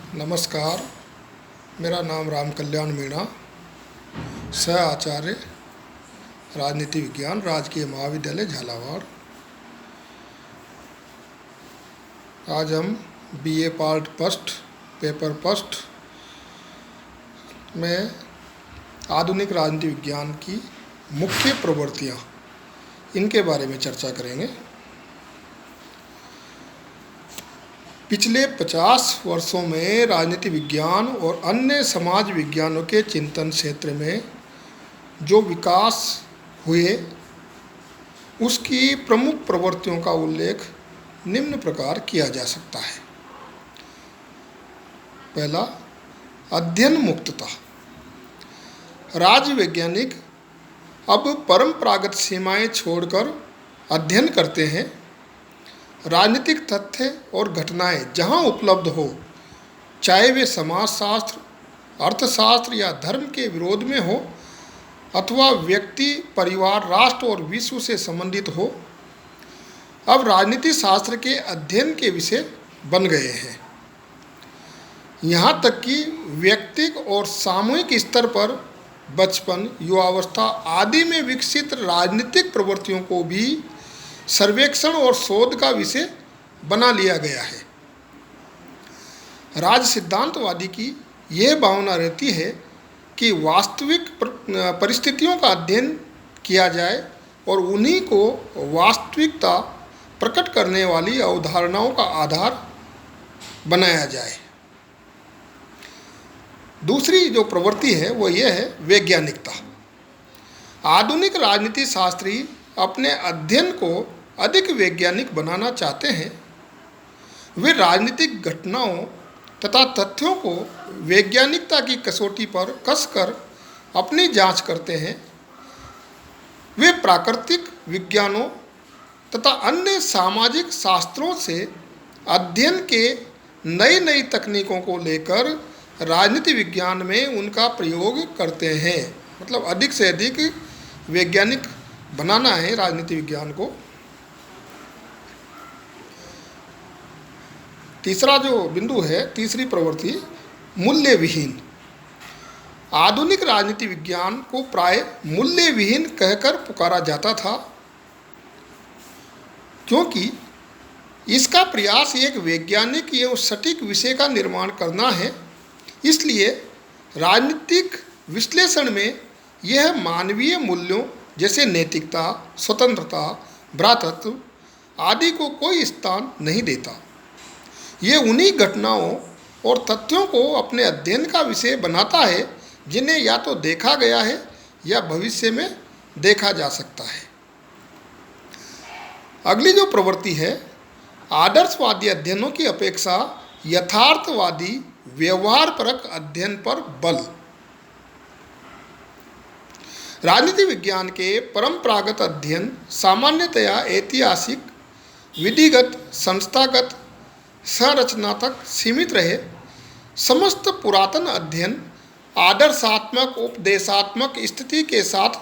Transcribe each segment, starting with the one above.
नमस्कार। मेरा नाम राम कल्याण मीणा, सह आचार्य राजनीति विज्ञान, राजकीय महाविद्यालय झालावाड़। आज हम BA part first paper first में आधुनिक राजनीति विज्ञान की मुख्य प्रवृत्तियाँ, इनके बारे में चर्चा करेंगे। पिछले 50 वर्षों में राजनीति विज्ञान और अन्य समाज विज्ञानों के चिंतन क्षेत्र में जो विकास हुए, उसकी प्रमुख प्रवृत्तियों का उल्लेख निम्न प्रकार किया जा सकता है। पहला, अध्ययन मुक्तता। राज्य वैज्ञानिक अब परंपरागत सीमाएं छोड़कर अध्ययन करते हैं। राजनीतिक तथ्य और घटनाएं जहां उपलब्ध हो, चाहे वे समाजशास्त्र, अर्थशास्त्र या धर्म के विरोध में हो, अथवा व्यक्ति, परिवार, राष्ट्र और विश्व से संबंधित हो, अब राजनीति शास्त्र के अध्ययन के विषय बन गए हैं। यहाँ तक कि व्यक्तिक और सामूहिक स्तर पर बचपन, युवावस्था आदि में विकसित राजनीतिक प्रवृत्तियों को भी सर्वेक्षण और शोध का विषय बना लिया गया है। राज सिद्धांतवादी की यह भावना रहती है कि वास्तविक परिस्थितियों का अध्ययन किया जाए और उन्हीं को वास्तविकता प्रकट करने वाली अवधारणाओं का आधार बनाया जाए। दूसरी जो प्रवृत्ति है वो ये है वैज्ञानिकता। आधुनिक राजनीति शास्त्री अपने अध्ययन को अधिक वैज्ञानिक बनाना चाहते हैं। वे राजनीतिक घटनाओं तथा तथ्यों को वैज्ञानिकता की कसौटी पर कसकर अपनी जांच करते हैं। वे प्राकृतिक विज्ञानों तथा अन्य सामाजिक शास्त्रों से अध्ययन के नई नई तकनीकों को लेकर राजनीति विज्ञान में उनका प्रयोग करते हैं। मतलब अधिक से अधिक वैज्ञानिक बनाना है राजनीति विज्ञान को। तीसरा जो बिंदु है, तीसरी प्रवृत्ति, मूल्य विहीन। आधुनिक राजनीति विज्ञान को प्राय मूल्य विहीन कहकर पुकारा जाता था, क्योंकि इसका प्रयास एक वैज्ञानिक एवं सटीक विषय का निर्माण करना है। इसलिए राजनीतिक विश्लेषण में यह मानवीय मूल्यों जैसे नैतिकता, स्वतंत्रता, भ्रातृत्व आदि को कोई स्थान नहीं देता। ये उन्हीं घटनाओं और तथ्यों को अपने अध्ययन का विषय बनाता है जिन्हें या तो देखा गया है या भविष्य में देखा जा सकता है। अगली जो प्रवृत्ति है, आदर्शवादी अध्ययनों की अपेक्षा यथार्थवादी व्यवहारपरक अध्ययन पर बल। राजनीति विज्ञान के परंपरागत अध्ययन सामान्यतया ऐतिहासिक, विधिगत, संस्थागत, संरचना तक सीमित रहे। समस्त पुरातन अध्ययन आदर्शात्मक, उपदेशात्मक स्थिति के साथ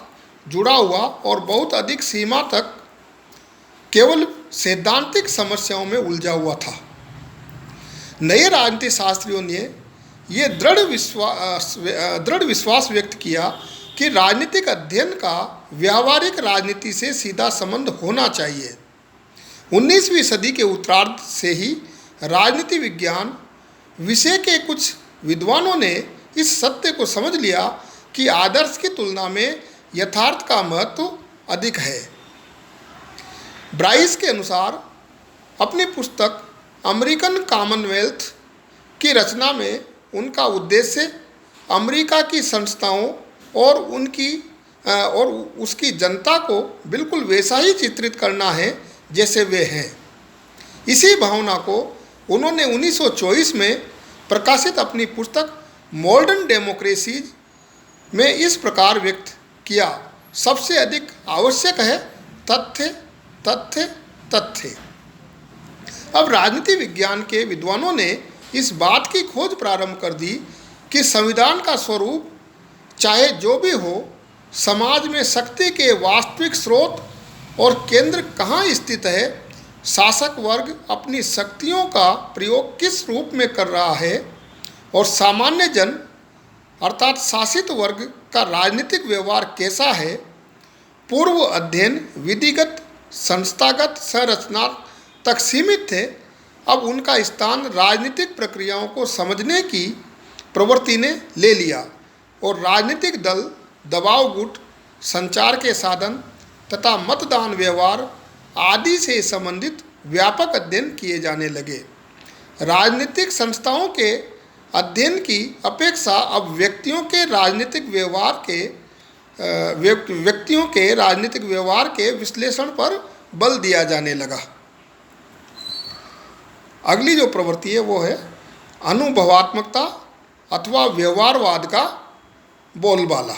जुड़ा हुआ और बहुत अधिक सीमा तक केवल सैद्धांतिक समस्याओं में उलझा हुआ था। नए राजनीति शास्त्रियों ने ये दृढ़ विश्वास व्यक्त किया कि राजनीतिक अध्ययन का व्यावहारिक राजनीति से सीधा संबंध होना चाहिए। 19वीं सदी के उत्तरार्ध से ही राजनीति विज्ञान विषय के कुछ विद्वानों ने इस सत्य को समझ लिया कि आदर्श की तुलना में यथार्थ का महत्व अधिक है। ब्राइस के अनुसार अपनी पुस्तक अमेरिकन कॉमनवेल्थ की रचना में उनका उद्देश्य अमेरिका की संस्थाओं और उसकी जनता को बिल्कुल वैसा ही चित्रित करना है जैसे वे हैं। इसी भावना को उन्होंने 1924 में प्रकाशित अपनी पुस्तक मॉडर्न डेमोक्रेसीज में इस प्रकार व्यक्त किया, सबसे अधिक आवश्यक है तथ्य, तथ्य, तथ्य। अब राजनीति विज्ञान के विद्वानों ने इस बात की खोज प्रारंभ कर दी कि संविधान का स्वरूप चाहे जो भी हो, समाज में शक्ति के वास्तविक स्रोत और केंद्र कहाँ स्थित है, शासक वर्ग अपनी शक्तियों का प्रयोग किस रूप में कर रहा है, और सामान्य जन अर्थात शासित वर्ग का राजनीतिक व्यवहार कैसा है, पूर्व अध्ययन विधिगत संस्थागत संरचना तक सीमित थे। अब उनका स्थान राजनीतिक प्रक्रियाओं को समझने की प्रवृत्ति ने ले लिया और राजनीतिक दल, दबाव गुट, संचार के साधन तथा मतदान व्यवहार आदि से संबंधित व्यापक अध्ययन किए जाने लगे। राजनीतिक संस्थाओं के अध्ययन की अपेक्षा अब व्यक्तियों के राजनीतिक व्यवहार के विश्लेषण पर बल दिया जाने लगा। अगली जो प्रवृत्ति है वो है अनुभवात्मकता अथवा व्यवहारवाद का बोलबाला।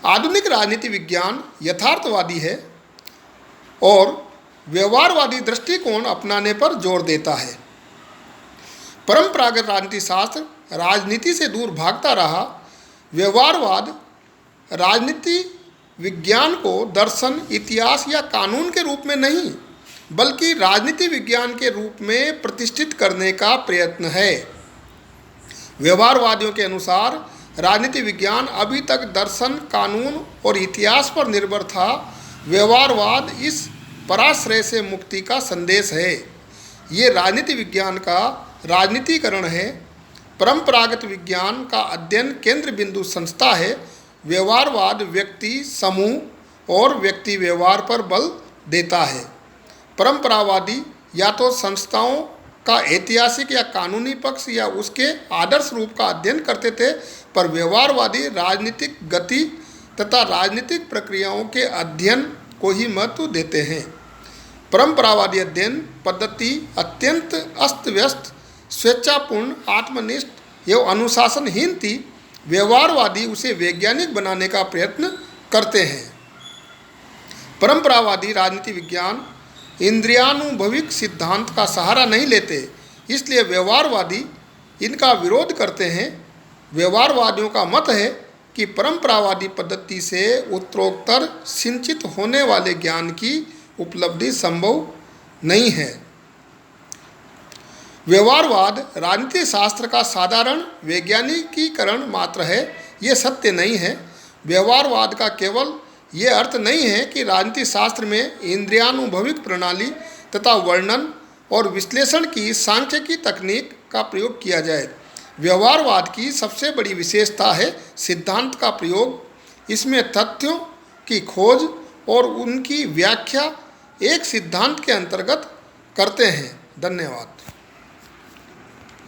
आधुनिक राजनीति विज्ञान यथार्थवादी है और व्यवहारवादी दृष्टिकोण अपनाने पर जोर देता है। परंपरागत राजनीति शास्त्र राजनीति से दूर भागता रहा। व्यवहारवाद राजनीति विज्ञान को दर्शन, इतिहास या कानून के रूप में नहीं बल्कि राजनीति विज्ञान के रूप में प्रतिष्ठित करने का प्रयत्न है। व्यवहारवादियों के अनुसार राजनीति विज्ञान अभी तक दर्शन, कानून और इतिहास पर निर्भर था। व्यवहारवाद इस पराश्रय से मुक्ति का संदेश है। ये राजनीति विज्ञान का राजनीतिकरण है। परंपरागत विज्ञान का अध्ययन केंद्र बिंदु संस्था है। व्यवहारवाद व्यक्ति, समूह और व्यक्ति व्यवहार पर बल देता है। परंपरावादी या तो संस्थाओं का ऐतिहासिक या कानूनी पक्ष या उसके आदर्श रूप का अध्ययन करते थे, पर व्यवहारवादी राजनीतिक गति तथा राजनीतिक प्रक्रियाओं के अध्ययन को ही महत्व देते हैं। परंपरावादी अध्ययन पद्धति अत्यंत अस्त व्यस्त, स्वेच्छापूर्ण, आत्मनिष्ठ एवं अनुशासनहीन थी। व्यवहारवादी उसे वैज्ञानिक बनाने का प्रयत्न करते हैं। परंपरावादी राजनीति विज्ञान इंद्रियानुभविक सिद्धांत का सहारा नहीं लेते, इसलिए व्यवहारवादी इनका विरोध करते हैं। व्यवहारवादियों का मत है कि परंपरावादी पद्धति से उत्तरोत्तर सिंचित होने वाले ज्ञान की उपलब्धि संभव नहीं है। व्यवहारवाद राजनीति शास्त्र का साधारण वैज्ञानिकीकरण मात्र है। ये सत्य नहीं है। व्यवहारवाद का केवल ये अर्थ नहीं है कि राजनीति शास्त्र में इंद्रियानुभविक प्रणाली तथा वर्णन और विश्लेषण की सांख्यिकी तकनीक का प्रयोग किया जाए। व्यवहारवाद की सबसे बड़ी विशेषता है सिद्धांत का प्रयोग। इसमें तथ्यों की खोज और उनकी व्याख्या एक सिद्धांत के अंतर्गत करते हैं। धन्यवाद।